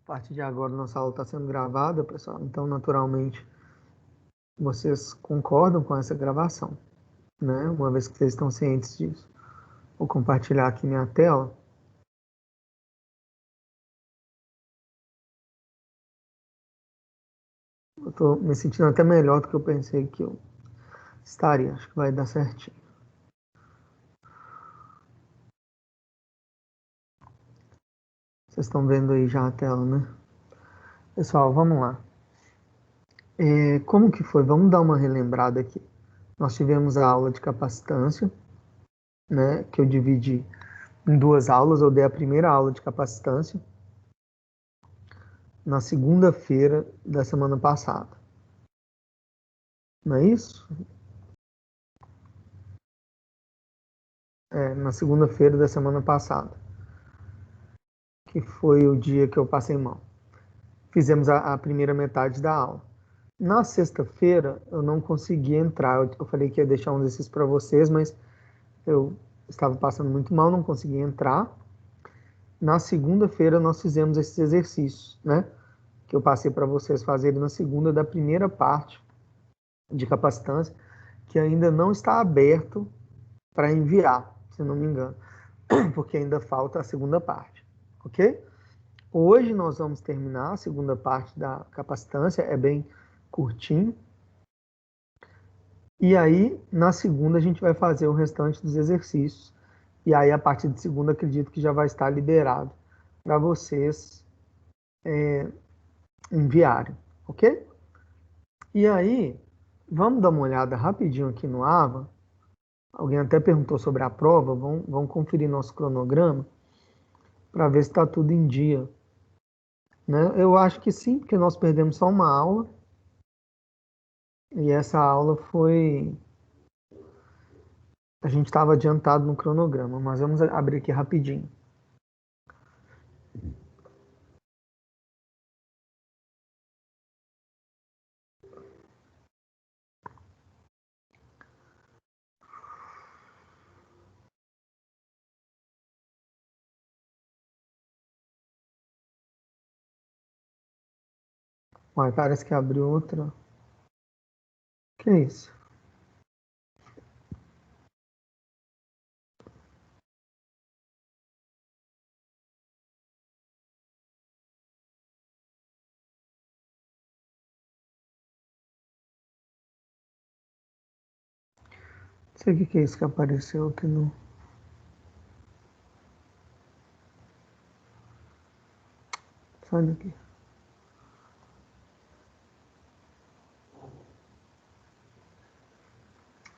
A partir de agora, nossa aula está sendo gravada, pessoal. Então, naturalmente, vocês concordam com essa gravação, né? Uma vez que vocês estão cientes disso. Vou compartilhar aqui minha tela. Eu estou me sentindo até melhor do que eu pensei que eu estaria. Acho que vai dar certinho. Vocês estão vendo aí já a tela, né? Pessoal, vamos lá. Como que foi? Vamos dar uma relembrada aqui. Nós tivemos a aula de capacitância, né? Que eu dividi em duas aulas. Eu dei a primeira aula de capacitância na segunda-feira da semana passada. Não é isso? Na segunda-feira da semana passada, que foi o dia que eu passei mal. Fizemos a primeira metade da aula. Na sexta-feira, eu não consegui entrar. Eu falei que ia deixar um exercício para vocês, mas eu estava passando muito mal, não consegui entrar. Na segunda-feira, nós fizemos esses exercícios, né? Que eu passei para vocês fazerem na segunda da primeira parte de capacitância, que ainda não está aberto para enviar, se não me engano, porque ainda falta a segunda parte, ok? Hoje nós vamos terminar a segunda parte da capacitância, é bem curtinho. E aí, na segunda, a gente vai fazer o restante dos exercícios. E aí, a partir de segunda, acredito que já vai estar liberado para vocês enviarem, ok? E aí, vamos dar uma olhada rapidinho aqui no AVA. Alguém até perguntou sobre a prova, vamos conferir nosso cronograma para ver se está tudo em dia. Né? Eu acho que sim, porque nós perdemos só uma aula. E essa aula foi... A gente estava adiantado no cronograma, mas vamos abrir aqui rapidinho. Uai, parece que abriu outra. Que é isso? Não sei o que é isso que apareceu aqui no... Sai daqui.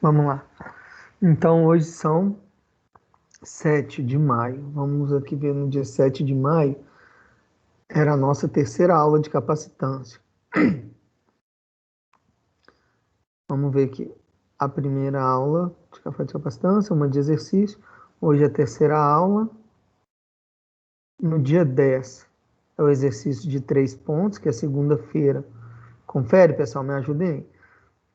Vamos lá. Então, hoje são 7 de maio. Vamos aqui ver no dia 7 de maio. Era a nossa terceira aula de capacitância. Vamos ver aqui. A primeira aula de capacitância, uma de exercício. Hoje é a terceira aula. No dia 10 é o exercício de 3 pontos, que é segunda-feira. Confere, pessoal, me ajudem.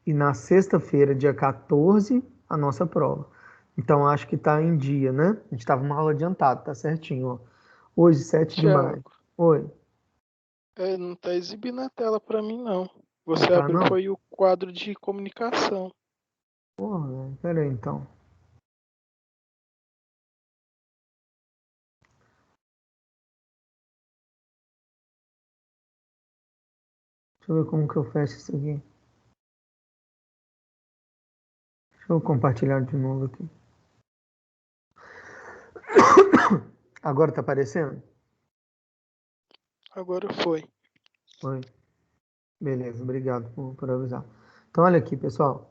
E na sexta-feira, dia 14, a nossa prova. Então, acho que está em dia, né? A gente estava uma aula adiantada, tá certinho, ó. Hoje, 7 de maio. Thiago, Oi. não tá exibindo a tela para mim, não. Você Tá, abriu não? foi o quadro de comunicação. Porra, velho. Pera aí, então. Deixa eu ver como que eu fecho isso aqui. Deixa eu compartilhar de novo aqui. Agora tá aparecendo? Agora foi. Oi. Beleza, obrigado por avisar. Então, olha aqui, pessoal.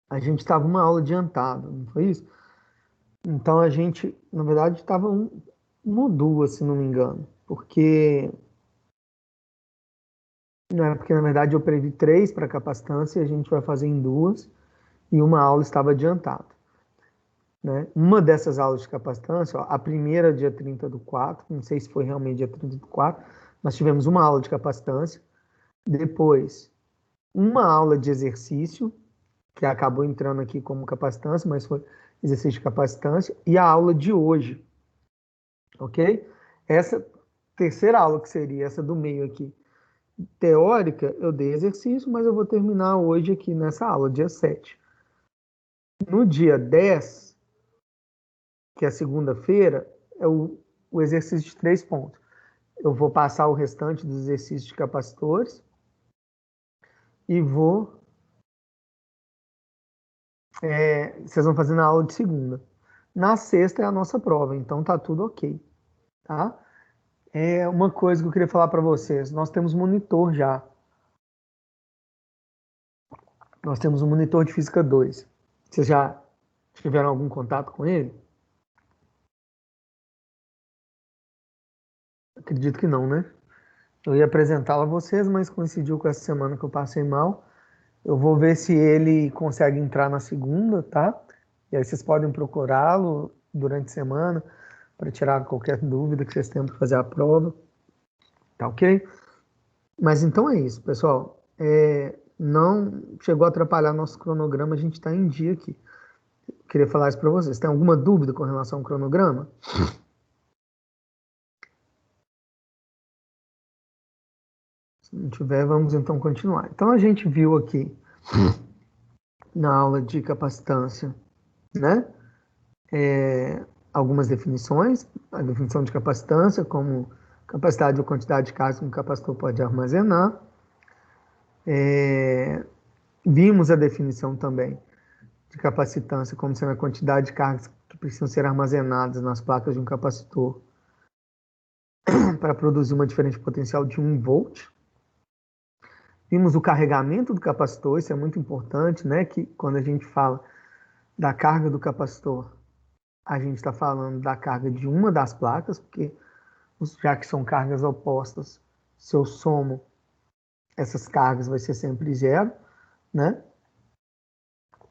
A gente estava uma aula adiantada, não foi isso? Então, a gente, na verdade, estava uma ou duas, se não me engano. Porque, não é porque, na verdade, eu previ 3 para capacitância e a gente vai fazer em 2. E uma aula estava adiantada. Né? Uma dessas aulas de capacitância, ó, a primeira dia 30 do 4, não sei se foi realmente dia 30 do 4, nós tivemos uma aula de capacitância, depois uma aula de exercício, que acabou entrando aqui como capacitância, mas foi exercício de capacitância, e a aula de hoje, ok? Essa terceira aula, que seria essa do meio aqui, teórica, eu dei exercício, mas eu vou terminar hoje aqui nessa aula, dia 7. No dia 10, que é segunda-feira, é o exercício de 3 pontos. Eu vou passar o restante dos exercícios de capacitores e vocês vão fazer na aula de segunda. Na sexta é a nossa prova, então tá tudo ok, tá? É uma coisa que eu queria falar para vocês, nós temos monitor já. Nós temos um monitor de Física 2. Vocês já tiveram algum contato com ele? Acredito que não, né? Eu ia apresentá-lo a vocês, mas coincidiu com essa semana que eu passei mal. Eu vou ver se ele consegue entrar na segunda, tá? E aí vocês podem procurá-lo durante a semana para tirar qualquer dúvida que vocês tenham para fazer a prova. Tá ok? Mas então é isso, pessoal. Não chegou a atrapalhar nosso cronograma, a gente está em dia aqui. Queria falar isso para vocês. Tem alguma dúvida com relação ao cronograma? Se não tiver, vamos então continuar. Então a gente viu aqui na aula de capacitância, né? Algumas definições. A definição de capacitância, como capacidade ou quantidade de cargas que um capacitor pode armazenar. Vimos a definição também de capacitância como sendo a quantidade de cargas que precisam ser armazenadas nas placas de um capacitor para produzir uma diferença de potencial de 1 volt. Vimos o carregamento do capacitor, isso é muito importante, né? Que quando a gente fala da carga do capacitor, a gente está falando da carga de uma das placas, porque já que são cargas opostas, se eu somo essas cargas vai ser sempre zero, né?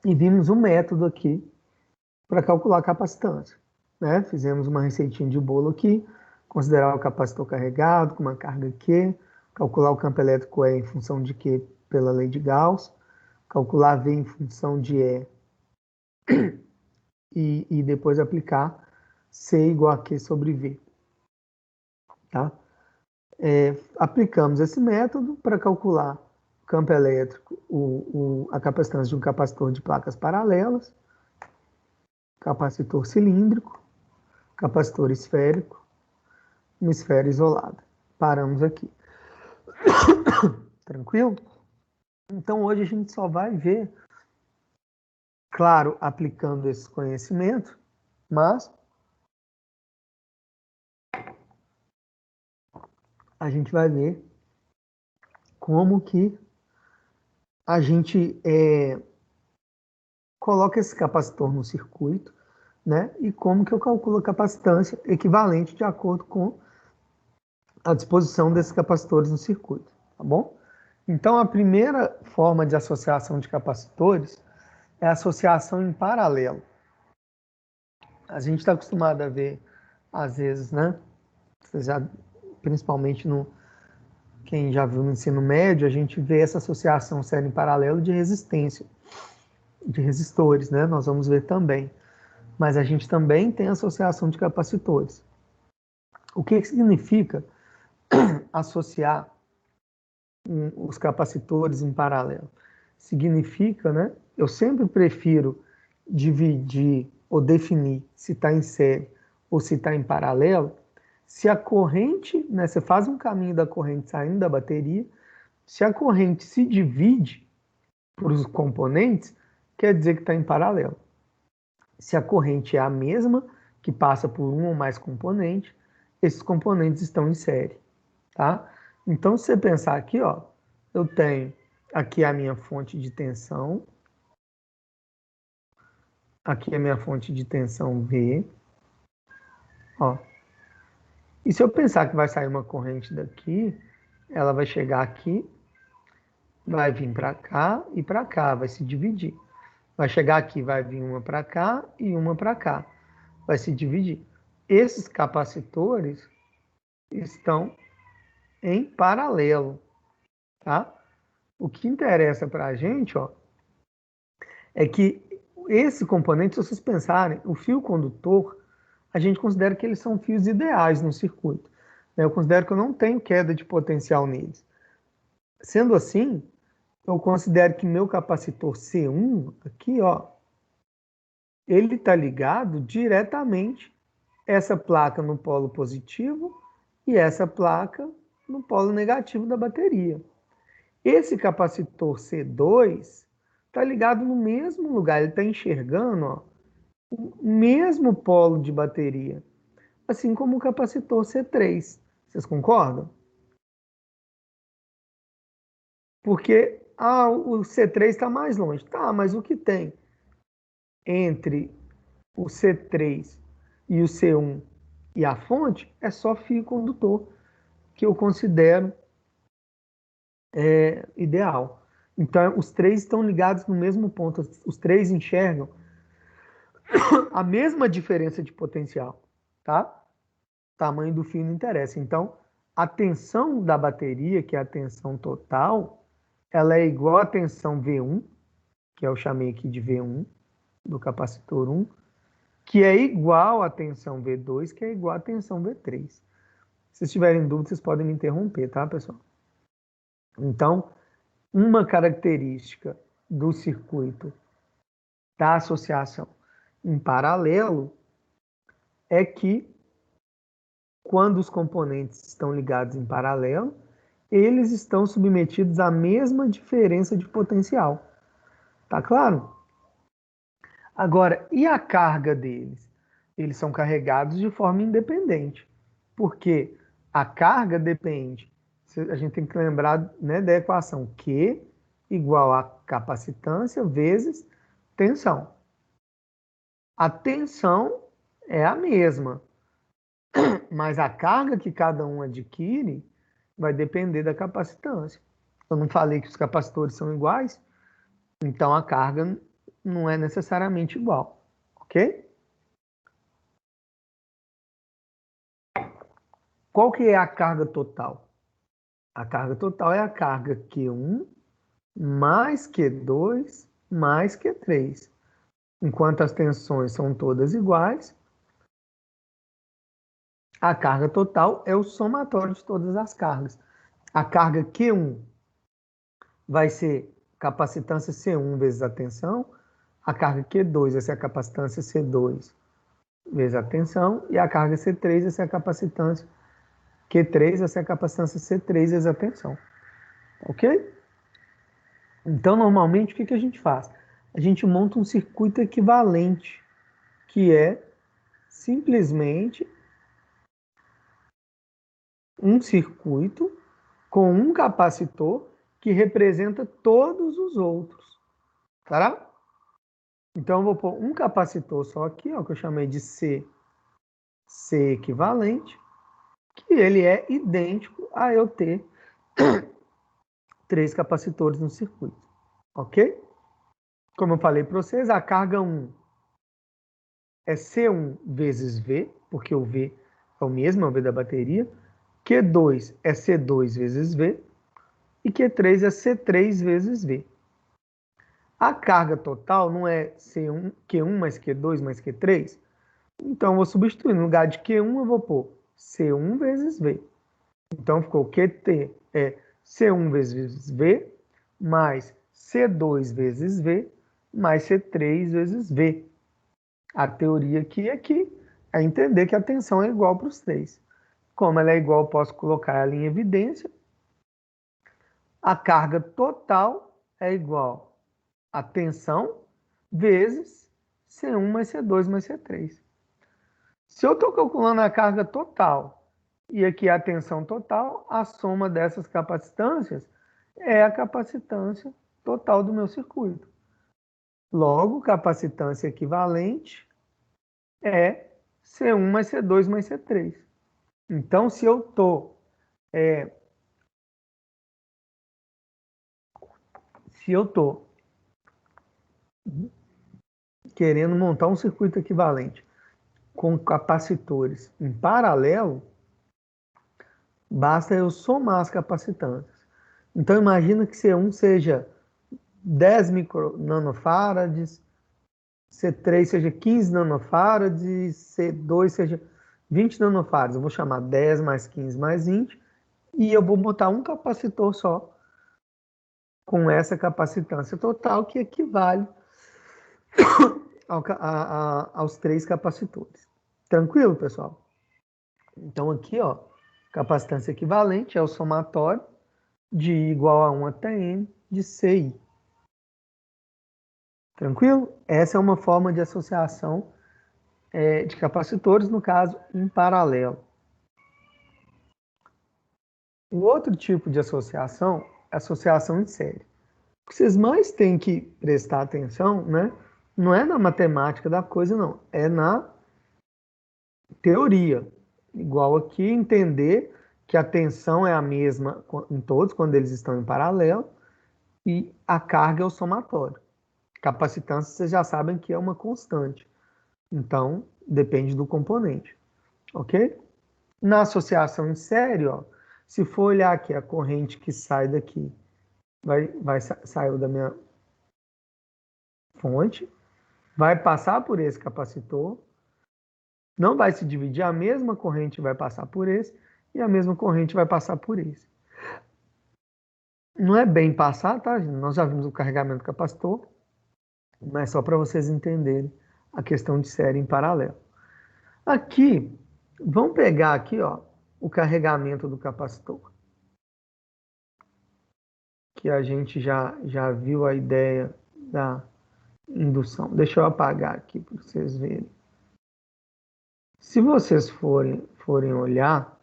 E vimos o método aqui para calcular a capacitância, né? Fizemos uma receitinha de bolo aqui, considerar o capacitor carregado com uma carga Q, calcular o campo elétrico E em função de Q pela lei de Gauss, calcular V em função de E depois aplicar C igual a Q sobre V. Tá? Aplicamos esse método para calcular o campo elétrico, a capacitância de um capacitor de placas paralelas, capacitor cilíndrico, capacitor esférico, uma esfera isolada. Paramos aqui. Tranquilo? Então hoje a gente só vai ver, claro, aplicando esse conhecimento, mas a gente vai ver como que a gente coloca esse capacitor no circuito, né? E como que eu calculo a capacitância equivalente de acordo com a disposição desses capacitores no circuito, tá bom? Então, a primeira forma de associação de capacitores é a associação em paralelo. A gente está acostumado a ver, às vezes, né? Principalmente quem já viu no ensino médio, a gente vê essa associação série em paralelo de resistência, de resistores, né? Nós vamos ver também. Mas a gente também tem associação de capacitores. O que significa associar os capacitores em paralelo? Significa, né? Eu sempre prefiro dividir ou definir se está em série ou se está em paralelo, se a corrente, né, você faz um caminho da corrente saindo da bateria, se a corrente se divide por os componentes, quer dizer que está em paralelo. Se a corrente é a mesma, que passa por um ou mais componentes, esses componentes estão em série, tá? Então, se você pensar aqui, ó, eu tenho aqui a minha fonte de tensão, aqui a minha fonte de tensão V, ó. E se eu pensar que vai sair uma corrente daqui, ela vai chegar aqui, vai vir para cá e para cá, vai se dividir. Vai chegar aqui, vai vir uma para cá e uma para cá, vai se dividir. Esses capacitores estão em paralelo, tá? O que interessa para a gente, ó, é que esse componente, se vocês pensarem, o fio condutor, a gente considera que eles são fios ideais no circuito. né? Eu considero que eu não tenho queda de potencial neles. Sendo assim, eu considero que meu capacitor C1, aqui, ó, ele está ligado diretamente essa placa no polo positivo e essa placa no polo negativo da bateria. Esse capacitor C2 está ligado no mesmo lugar, ele está enxergando, ó, o mesmo polo de bateria, assim como o capacitor C3. Vocês concordam? Porque o C3 está mais longe. Tá, mas o que tem entre o C3 e o C1 e a fonte é só fio condutor, que eu considero ideal. Então, os três estão ligados no mesmo ponto, os três enxergam a mesma diferença de potencial, tá? Tamanho do fio não interessa. Então, a tensão da bateria, que é a tensão total, ela é igual à tensão V1, que eu chamei aqui de V1, do capacitor 1, que é igual à tensão V2, que é igual à tensão V3. Se vocês tiverem dúvidas, vocês podem me interromper, tá, pessoal? Então, uma característica do circuito da associação em paralelo é que, quando os componentes estão ligados em paralelo, eles estão submetidos à mesma diferença de potencial. Tá claro? Agora, e a carga deles? Eles são carregados de forma independente, porque a carga depende, a gente tem que lembrar, né, da equação Q igual a capacitância vezes tensão. A tensão é a mesma, mas a carga que cada um adquire vai depender da capacitância. Eu não falei que os capacitores são iguais, então a carga não é necessariamente igual, ok? Qual que é a carga total? A carga total é a carga Q1 mais Q2 mais Q3. Enquanto as tensões são todas iguais, a carga total é o somatório de todas as cargas. A carga Q1 vai ser capacitância C1 vezes a tensão, a carga Q2 vai ser a capacitância C2 vezes a tensão, e a carga C3 vai ser a capacitância Q3 vai ser a capacitância C3 vezes a tensão. Ok? Então, normalmente, o que a gente faz? A gente monta um circuito equivalente, que é simplesmente um circuito com um capacitor que representa todos os outros. Tá? Então, eu vou pôr um capacitor só aqui, ó, que eu chamei de C equivalente, que ele é idêntico a eu ter três capacitores no circuito. Ok? Como eu falei para vocês, a carga 1 é C1 vezes V, porque o V é o mesmo, é o V da bateria. Q2 é C2 vezes V. E Q3 é C3 vezes V. A carga total não é Q1 mais Q2 mais Q3? Então, eu vou substituir. No lugar de Q1, eu vou pôr C1 vezes V. Então, ficou QT é C1 vezes V, mais C2 vezes V, mais C3 vezes V. A teoria aqui é entender que a tensão é igual para os três. Como ela é igual, eu posso colocar ela em evidência. A carga total é igual a tensão vezes C1 mais C2 mais C3. Se eu estou calculando a carga total e aqui a tensão total, a soma dessas capacitâncias é a capacitância total do meu circuito. Logo, capacitância equivalente é C1 mais C2 mais C3. Então, se eu estou querendo montar um circuito equivalente com capacitores em paralelo, basta eu somar as capacitâncias. Então, imagina que C1 seja 10 nanofarads, C3 seja 15 nanofarads, C2 seja 20 nanofarads, eu vou chamar 10 mais 15 mais 20, e eu vou botar um capacitor só, com essa capacitância total, que equivale aos 3 capacitores. Tranquilo, pessoal? Então aqui, ó, capacitância equivalente é o somatório de I igual a 1 até N de CI. Tranquilo? Essa é uma forma de associação de capacitores, no caso, em paralelo. O outro tipo de associação é associação em série. O que vocês mais têm que prestar atenção, né, não é na matemática da coisa, não. É na teoria. Igual aqui, entender que a tensão é a mesma em todos, quando eles estão em paralelo, e a carga é o somatório. Capacitância, vocês já sabem que é uma constante. Então, depende do componente. Ok? Na associação em série, ó, se for olhar aqui, a corrente que sai daqui saiu da minha fonte, vai passar por esse capacitor, não vai se dividir, a mesma corrente vai passar por esse e a mesma corrente vai passar por esse. Não é bem passar, tá, gente? Nós já vimos o carregamento do capacitor, mas só para vocês entenderem a questão de série em paralelo. Aqui, vamos pegar aqui, ó, o carregamento do capacitor. Que a gente já viu a ideia da indução. Deixa eu apagar aqui para vocês verem. Se vocês forem olhar,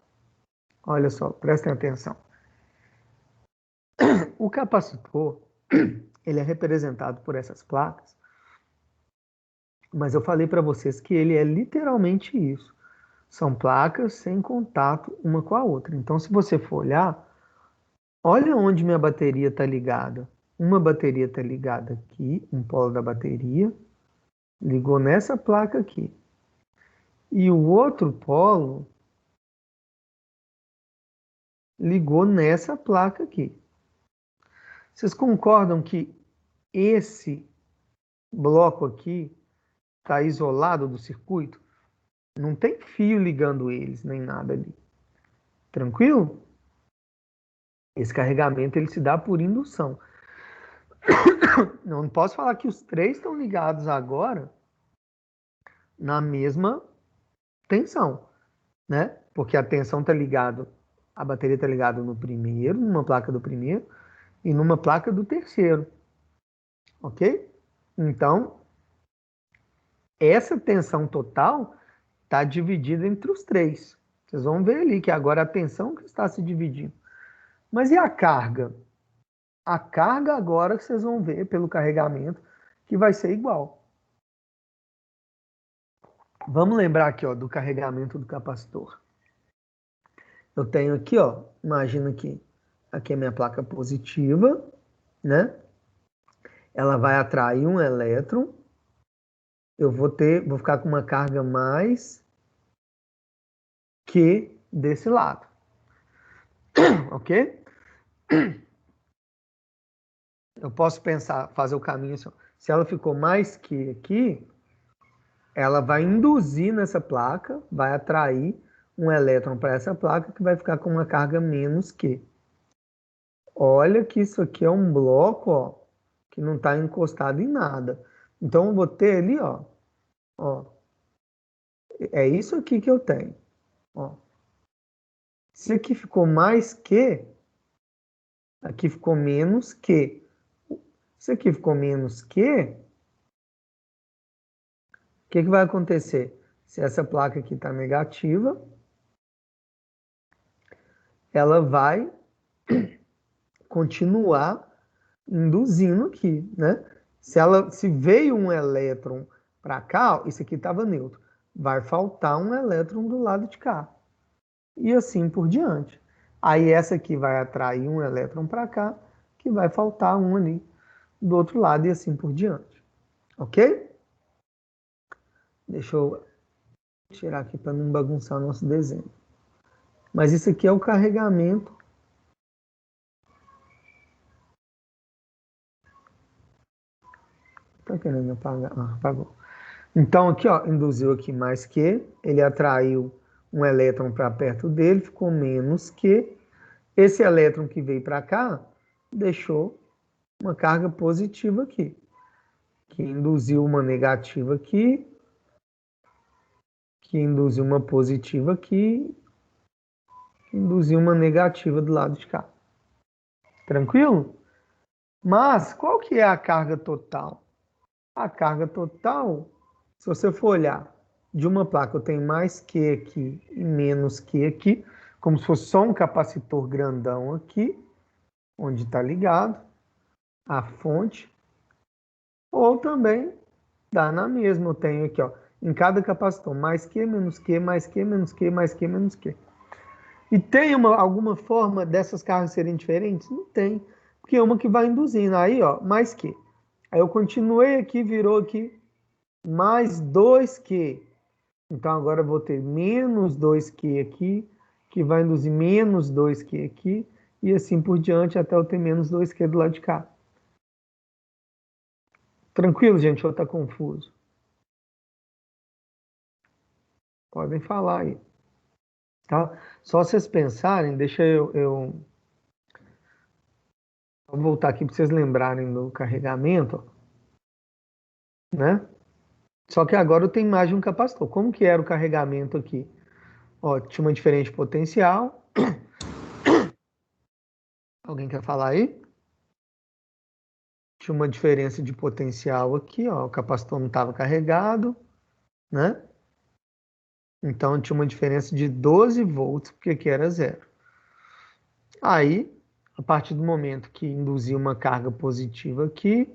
olha só, prestem atenção. O capacitor, ele é representado por essas placas, mas eu falei para vocês que ele é literalmente isso. São placas sem contato uma com a outra. Então, se você for olhar, olha onde minha bateria está ligada. Uma bateria está ligada aqui, um polo da bateria, ligou nessa placa aqui. E o outro polo ligou nessa placa aqui. Vocês concordam que esse bloco aqui está isolado do circuito? Não tem fio ligando eles, nem nada ali. Tranquilo? Esse carregamento ele se dá por indução. Não posso falar que os três estão ligados agora na mesma tensão, né? Porque a tensão está ligada, a bateria está ligada no primeiro, numa placa do primeiro, e numa placa do terceiro. Ok? Então, essa tensão total está dividida entre os três. Vocês vão ver ali que agora a tensão que está se dividindo. Mas e a carga? A carga agora vocês vão ver pelo carregamento que vai ser igual. Vamos lembrar aqui, ó, do carregamento do capacitor. Eu tenho aqui, ó, imagina que aqui é minha placa positiva, né? Ela vai atrair um elétron. Eu vou ficar com uma carga mais que desse lado. Ok? Eu posso pensar, fazer o caminho assim. Se ela ficou mais que aqui, ela vai induzir nessa placa, vai atrair um elétron para essa placa que vai ficar com uma carga menos que. Olha que isso aqui é um bloco, ó, que não está encostado em nada. Então eu vou ter ali, ó, é isso aqui que eu tenho. Ó. Se aqui ficou mais que, aqui ficou menos que. Se aqui ficou menos que, o que vai acontecer? Se essa placa aqui está negativa, ela vai continuar induzindo aqui, né? Se veio um elétron para cá, isso aqui estava neutro, vai faltar um elétron do lado de cá. E assim por diante. Aí essa aqui vai atrair um elétron para cá, que vai faltar um ali do outro lado e assim por diante. Ok? Deixa eu tirar aqui para não bagunçar nosso desenho. Mas isso aqui é o carregamento. Tá querendo apagar? Ah, apagou. Então aqui, ó, induziu aqui mais que, ele atraiu um elétron para perto dele, ficou menos Q. Esse elétron que veio para cá deixou uma carga positiva aqui, que induziu uma negativa aqui, que induziu uma positiva aqui, que induziu uma negativa do lado de cá. Tranquilo? Mas qual que é a carga total? A carga total, se você for olhar de uma placa, eu tenho mais Q aqui e menos Q aqui, como se fosse só um capacitor grandão aqui, onde está ligado a fonte, ou também dá na mesma, eu tenho aqui, ó, em cada capacitor, mais Q, menos Q, mais Q, menos Q, mais Q, menos Q. E tem alguma forma dessas cargas serem diferentes? Não tem, porque é uma que vai induzindo. Aí, ó, mais Q. Aí eu continuei aqui, virou aqui, mais 2Q. Então agora eu vou ter menos 2Q aqui, que vai induzir menos 2Q aqui, e assim por diante até eu ter menos 2Q do lado de cá. Tranquilo, gente? Ou tá confuso? Podem falar aí. Tá? Só vocês pensarem, deixa eu vou voltar aqui para vocês lembrarem do carregamento, né? Só que agora eu tenho mais de um capacitor. Como que era o carregamento aqui? Ó, tinha uma diferença de potencial. Alguém quer falar aí? Tinha uma diferença de potencial aqui, ó. O capacitor não estava carregado, né? Então tinha uma diferença de 12 volts, porque aqui era zero. Aí, a partir do momento que induzia uma carga positiva aqui,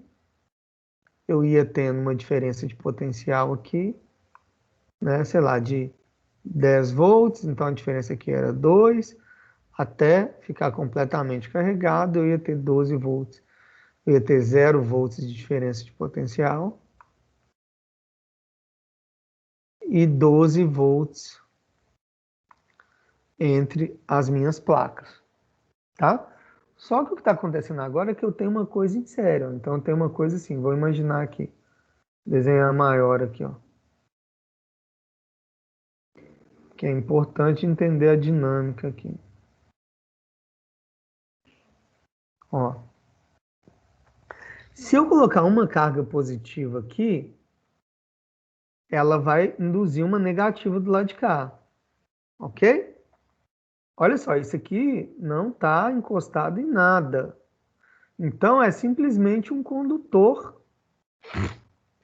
eu ia tendo uma diferença de potencial aqui, né? Sei lá, de 10 volts, então a diferença aqui era 2, até ficar completamente carregado, eu ia ter 12 volts. Eu ia ter 0 volts de diferença de potencial e 12 volts entre as minhas placas, tá? Só que o que está acontecendo agora é que eu tenho uma coisa em sério. Então, eu tenho uma coisa assim, vou imaginar aqui, desenhar maior aqui, ó. Que é importante entender a dinâmica aqui. Ó, se eu colocar uma carga positiva aqui, ela vai induzir uma negativa do lado de cá, ok? Olha só, isso aqui não está encostado em nada. Então, é simplesmente um condutor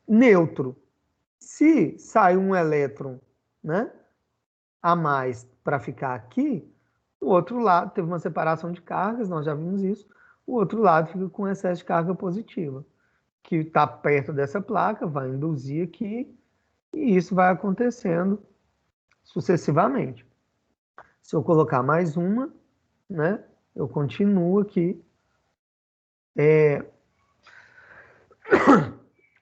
neutro. Se sai um elétron, né, a mais para ficar aqui, o outro lado teve uma separação de cargas, nós já vimos isso. O outro lado fica com excesso de carga positiva, que está perto dessa placa, vai induzir aqui, e isso vai acontecendo sucessivamente. Se eu colocar mais uma, né, eu continuo aqui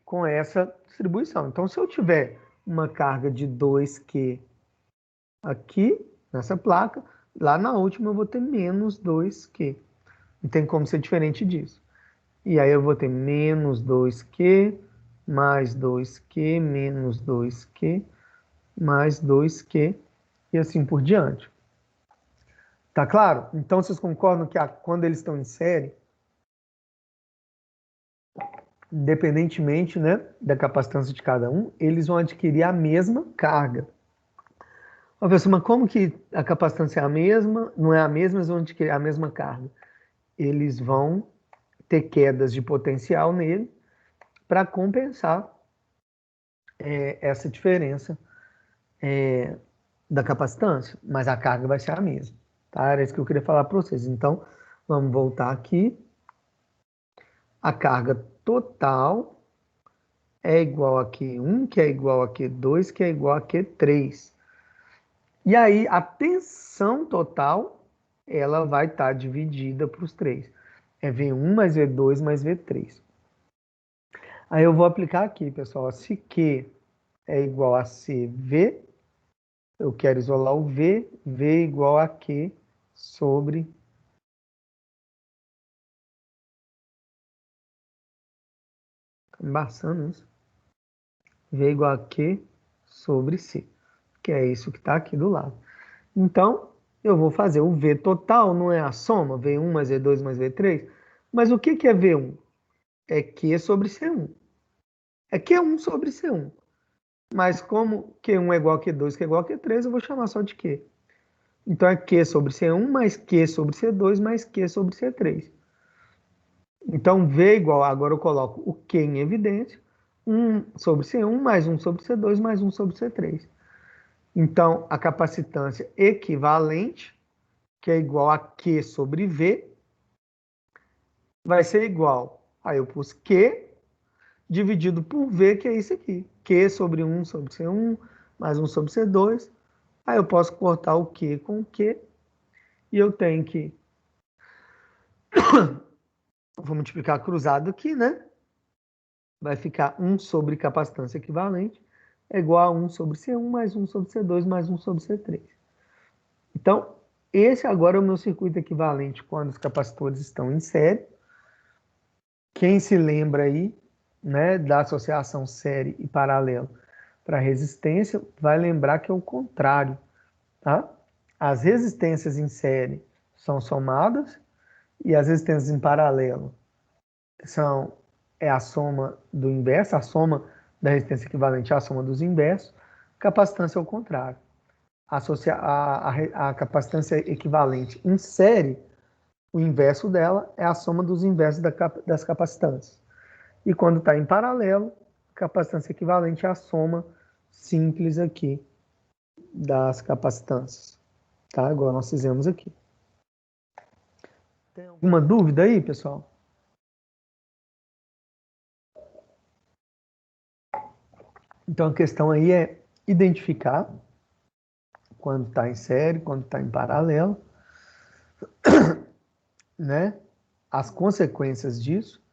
com essa distribuição. Então, se eu tiver uma carga de 2Q aqui, nessa placa, lá na última eu vou ter menos 2Q. Não tem como ser diferente disso. E aí eu vou ter menos 2Q, mais 2Q, menos 2Q, mais 2Q, e assim por diante. Tá claro? Então, vocês concordam que quando eles estão em série, independentemente, né, da capacitância de cada um, eles vão adquirir a mesma carga. Professor, mas como que a capacitância é a mesma? Não é a mesma, eles vão adquirir a mesma carga. Eles vão ter quedas de potencial nele para compensar essa diferença da capacitância, mas a carga vai ser a mesma. Tá? Era isso que eu queria falar para vocês. Então, vamos voltar aqui. A carga total é igual a Q1, que é igual a Q2, que é igual a Q3. E aí, a tensão total, ela vai estar dividida para os três. É V1 mais V2 mais V3. Aí eu vou aplicar aqui, pessoal. Se Q é igual a CV, eu quero isolar o V, V igual a Q sobre... Tá embaçando isso. V igual a Q sobre C. que é isso que está aqui do lado. Então, eu vou fazer o V total, não é a soma, V1 mais V2 mais V3. Mas o que é V1? É Q sobre C1. É Q1 sobre C1. Mas como Q1 é igual a Q2, que é igual a Q3, eu vou chamar só de Q. Então é Q sobre C1 mais Q sobre C2 mais Q sobre C3. Então V é igual, agora eu coloco o Q em evidência, 1 sobre C1 mais 1 sobre C2 mais 1 sobre C3. Então a capacitância equivalente, que é igual a Q sobre V, vai ser igual, aí eu pus Q dividido por V, que é isso aqui. Q sobre 1 sobre C1 mais 1 sobre C2. Aí eu posso cortar o Q com o Q e eu tenho que vou multiplicar cruzado aqui, né? Vai ficar 1 sobre capacitância equivalente é igual a 1 sobre C1 mais 1 sobre C2 mais 1 sobre C3. Então, esse agora é o meu circuito equivalente quando os capacitores estão em série. Quem se lembra aí, né, da associação série e paralelo para resistência, vai lembrar que é o contrário, tá? As resistências em série são somadas e as resistências em paralelo é a soma do inverso, a soma da resistência equivalente à soma dos inversos. Capacitância é o contrário. A capacitância equivalente em série, o inverso dela é a soma dos inversos das capacitâncias. E quando está em paralelo, a capacitância equivalente é a soma simples aqui das capacitâncias. Tá? Igual nós fizemos aqui. Tem alguma dúvida aí, pessoal? Então a questão aí é identificar quando está em série, quando está em paralelo, né? As consequências disso,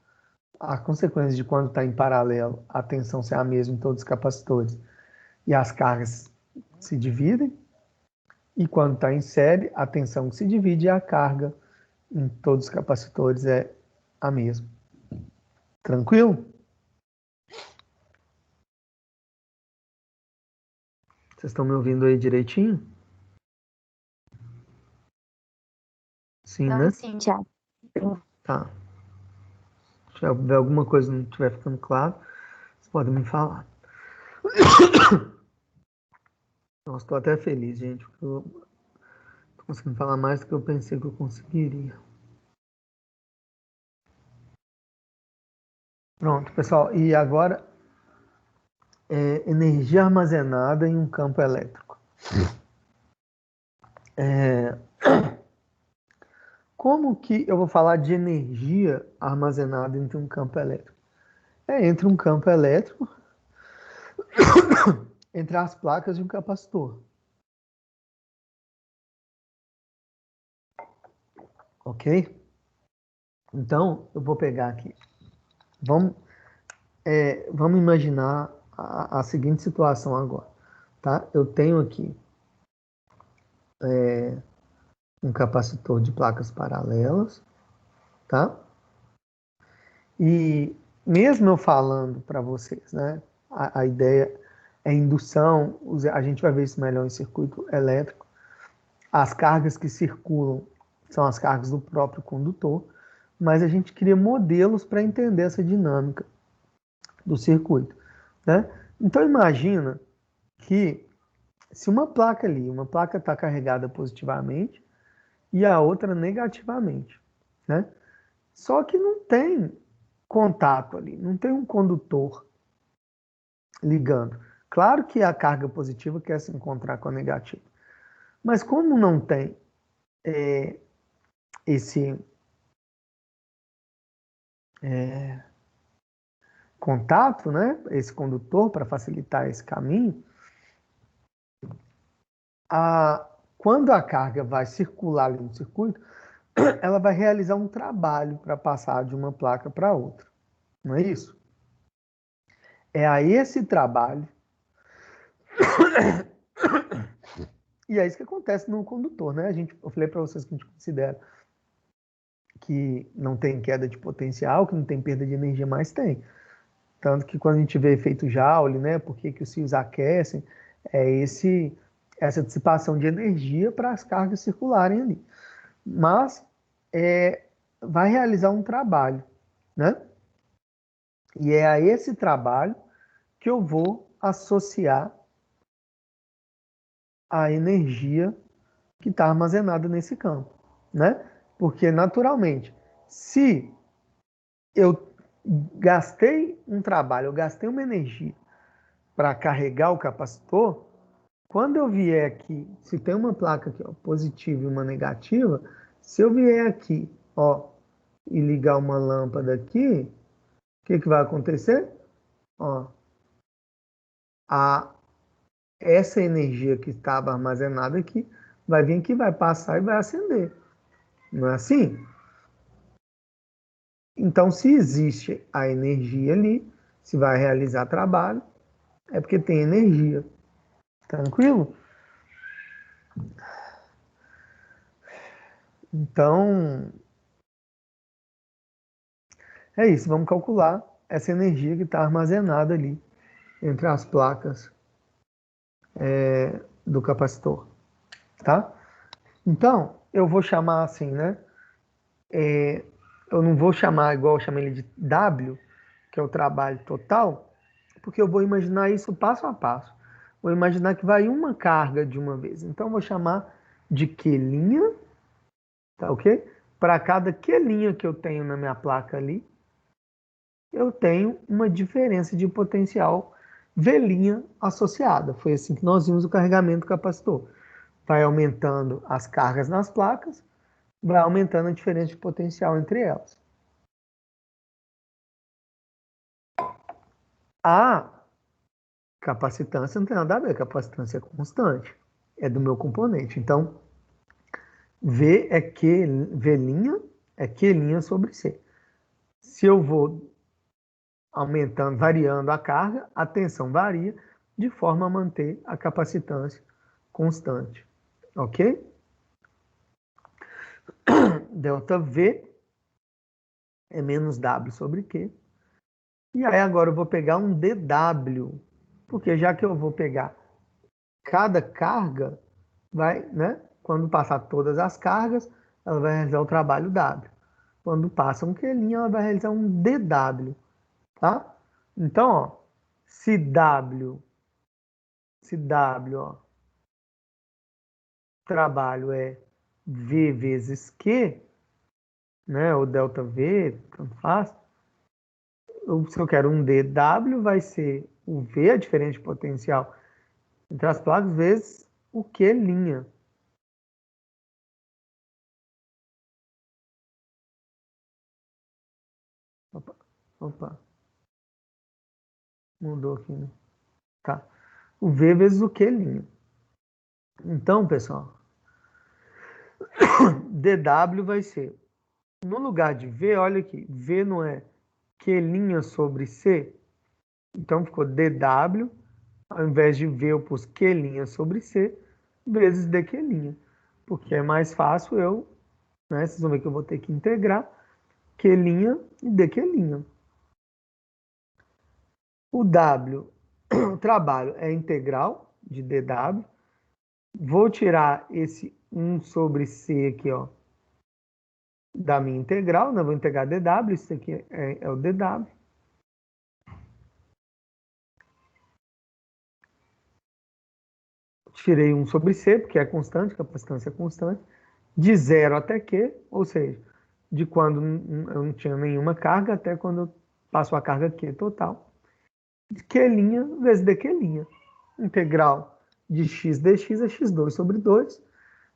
a consequência de quando está em paralelo, a tensão ser a mesma em todos os capacitores e as cargas se dividem, e quando está em série, a tensão se divide e a carga em todos os capacitores é a mesma. Tranquilo? Vocês estão me ouvindo aí direitinho? Sim, né? Sim, Thiago. Tá. Se houver alguma coisa que não estiver ficando claro, vocês podem me falar. Nossa, estou até feliz, gente, porque eu tô conseguindo falar mais do que eu pensei que eu conseguiria. Pronto, pessoal. E agora, energia armazenada em um campo elétrico. Como que eu vou falar de energia armazenada entre um campo elétrico? É entre um campo elétrico, entre as placas de um capacitor. Ok? Então, eu vou pegar aqui. Vamos imaginar a seguinte situação agora. Tá? Eu tenho aqui um capacitor de placas paralelas. Tá? E mesmo eu falando para vocês, né? A ideia é indução, a gente vai ver isso melhor em circuito elétrico. As cargas que circulam são as cargas do próprio condutor, mas a gente cria modelos para entender essa dinâmica do circuito, né? Então imagina que se uma placa ali, uma placa está carregada positivamente e a outra negativamente, né? Só que não tem contato ali, não tem um condutor ligando. Claro que a carga positiva quer se encontrar com a negativa, mas como não tem esse contato, né, esse condutor para facilitar esse caminho, quando a carga vai circular ali no circuito, ela vai realizar um trabalho para passar de uma placa para outra, não é isso? É a esse trabalho e é isso que acontece no condutor, né? Eu falei para vocês que a gente considera que não tem queda de potencial, que não tem perda de energia, mas tem. Tanto que quando a gente vê efeito Joule, né? Por que os fios aquecem? É esse essa dissipação de energia para as cargas circularem ali. Mas vai realizar um trabalho, né? E é a esse trabalho que eu vou associar a energia que está armazenada nesse campo, né? Porque, naturalmente, se eu gastei um trabalho, eu gastei uma energia para carregar o capacitor, quando eu vier aqui, se tem uma placa aqui, ó, positiva e uma negativa, se eu vier aqui, ó, e ligar uma lâmpada aqui, o que vai acontecer? Ó, essa energia que estava armazenada aqui vai vir aqui, vai passar e vai acender. Não é assim? Então, se existe a energia ali, se vai realizar trabalho, é porque tem energia. Tranquilo? Então, é isso. Vamos calcular essa energia que está armazenada ali entre as placas do capacitor. Tá? Então, eu vou chamar assim, né? Eu não vou chamar igual eu chamei ele de W, que é o trabalho total, porque eu vou imaginar isso passo a passo. Vou imaginar que vai uma carga de uma vez. Então, eu vou chamar de Q', tá ok? Para cada Q' que eu tenho na minha placa ali, eu tenho uma diferença de potencial V' associada. Foi assim que nós vimos o carregamento do capacitor. Vai aumentando as cargas nas placas, vai aumentando a diferença de potencial entre elas. A capacitância não tem nada a ver, a capacitância é constante, é do meu componente. Então, V é Q, V' é Q' sobre C. Se eu vou aumentando, variando a carga, a tensão varia, de forma a manter a capacitância constante. Ok? Delta V é menos W sobre Q. E aí agora eu vou pegar um dW, porque já que eu vou pegar cada carga, vai, né? Quando passar todas as cargas, ela vai realizar o trabalho W. Quando passa um Q', ela vai realizar um dW, tá? Então, ó, se W, ó, trabalho é V vezes Q, né? Ou delta V, tanto faz. Se eu quero um dW, vai ser o V, a diferença de potencial entre as placas, vezes o Q'. Opa, opa, mudou aqui, né? Tá. O V vezes o Q'. Então, pessoal, dW vai ser, no lugar de V, olha aqui, V não é Q' sobre C? Então ficou dW, ao invés de V eu pus Q' sobre C, vezes dQ'. Porque é mais fácil eu, né, vocês vão ver que eu vou ter que integrar Q' e dQ'. O W, o trabalho é integral de dW. Vou tirar esse 1 sobre C aqui, ó, da minha integral, né? Vou integrar dW, isso aqui é o dW. Tirei 1 sobre C, porque é constante, capacitância é constante, de 0 até Q, ou seja, de quando eu não tinha nenhuma carga até quando eu passo a carga Q total. De Q' vezes dQ'. Integral de x dx é x2 sobre 2.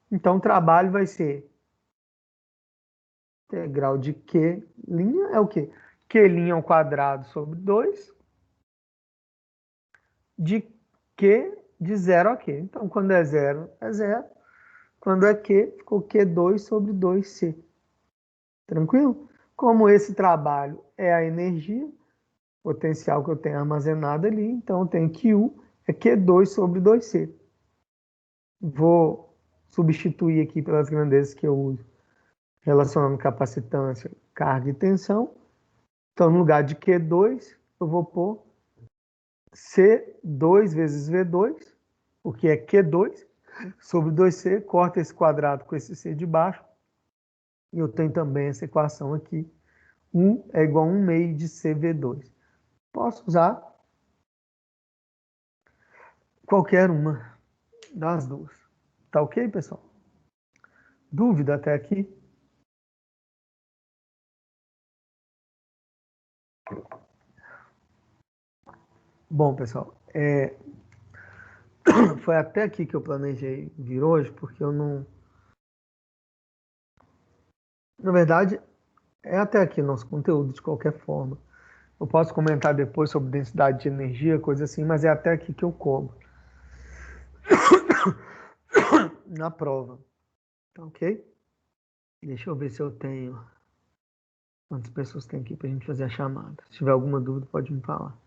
Então, o trabalho vai ser integral de Q' é o quê? Q' ao quadrado sobre 2 de Q de 0 a Q. Então, quando é 0, é 0. Quando é Q, ficou Q2 sobre 2C. Tranquilo? Como esse trabalho é a energia, potencial que eu tenho armazenado ali, então eu tenho que U é Q2 sobre 2C. Vou substituir aqui pelas grandezas que eu uso, relacionando capacitância, carga e tensão. Então, no lugar de Q2, eu vou pôr C2 vezes V2, porque é Q2, sobre 2C, corta esse quadrado com esse C de baixo. E eu tenho também essa equação aqui. 1 é igual a 1 meio de CV2. Posso usar qualquer uma das duas. Tá ok, pessoal? Dúvida até aqui? Bom, pessoal, foi até aqui que eu planejei vir hoje, porque eu não... Na verdade, é até aqui nosso conteúdo, de qualquer forma. Eu posso comentar depois sobre densidade de energia, coisa assim, mas é até aqui que eu cobro. Na prova. Tá ok? Deixa eu ver se eu tenho... Quantas pessoas tem aqui pra gente fazer a chamada. Se tiver alguma dúvida, pode me falar.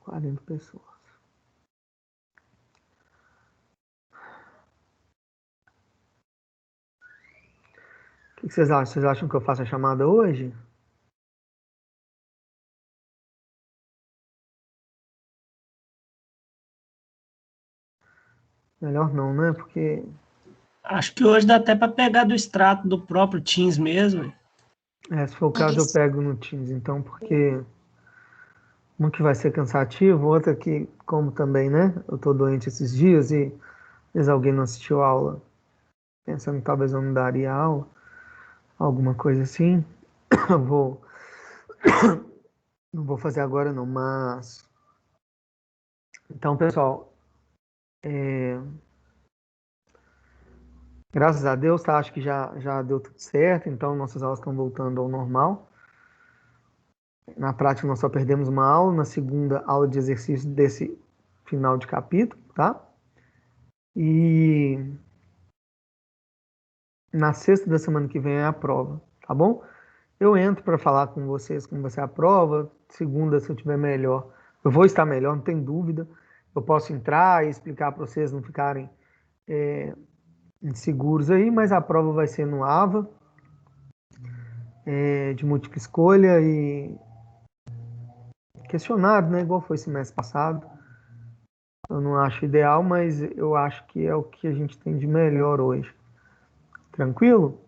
40 pessoas. O que vocês acham? Vocês acham que eu faço a chamada hoje? Melhor não, né? Porque Acho que hoje dá até para pegar do extrato do próprio Teams mesmo. se for o caso eu pego no Teams, então, porque um que vai ser cansativo, outra que, como também, né? Eu tô doente esses dias e às vezes alguém não assistiu a aula, pensando que talvez eu não daria aula, alguma coisa assim. Eu vou, não vou fazer agora não, mas... Então, pessoal, graças a Deus, tá? Acho que já deu tudo certo, então nossas aulas estão voltando ao normal. Na prática, nós só perdemos uma aula, na segunda aula de exercício desse final de capítulo, tá? E na sexta da semana que vem é a prova, tá bom? Eu entro para falar com vocês como vai ser a prova. Segunda, se eu tiver melhor, eu vou estar melhor, não tem dúvida. Eu posso entrar e explicar para vocês não ficarem inseguros aí, mas a prova vai ser no AVA, de múltipla escolha e questionário, né? Igual foi semestre passado. Eu não acho ideal, mas eu acho que é o que a gente tem de melhor hoje. Tranquilo?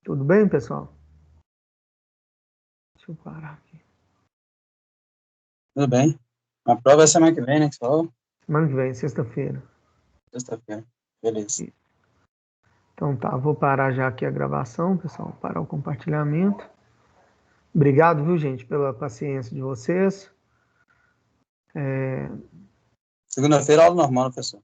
Tudo bem, pessoal? Deixa eu parar aqui. Tudo bem. A prova é semana que vem, né? Só Semana que vem, sexta-feira. sexta-feira. Beleza. Então tá, vou parar já aqui a gravação, pessoal, parar o compartilhamento. Obrigado, viu, gente, pela paciência de vocês. Segunda-feira, aula normal, professor.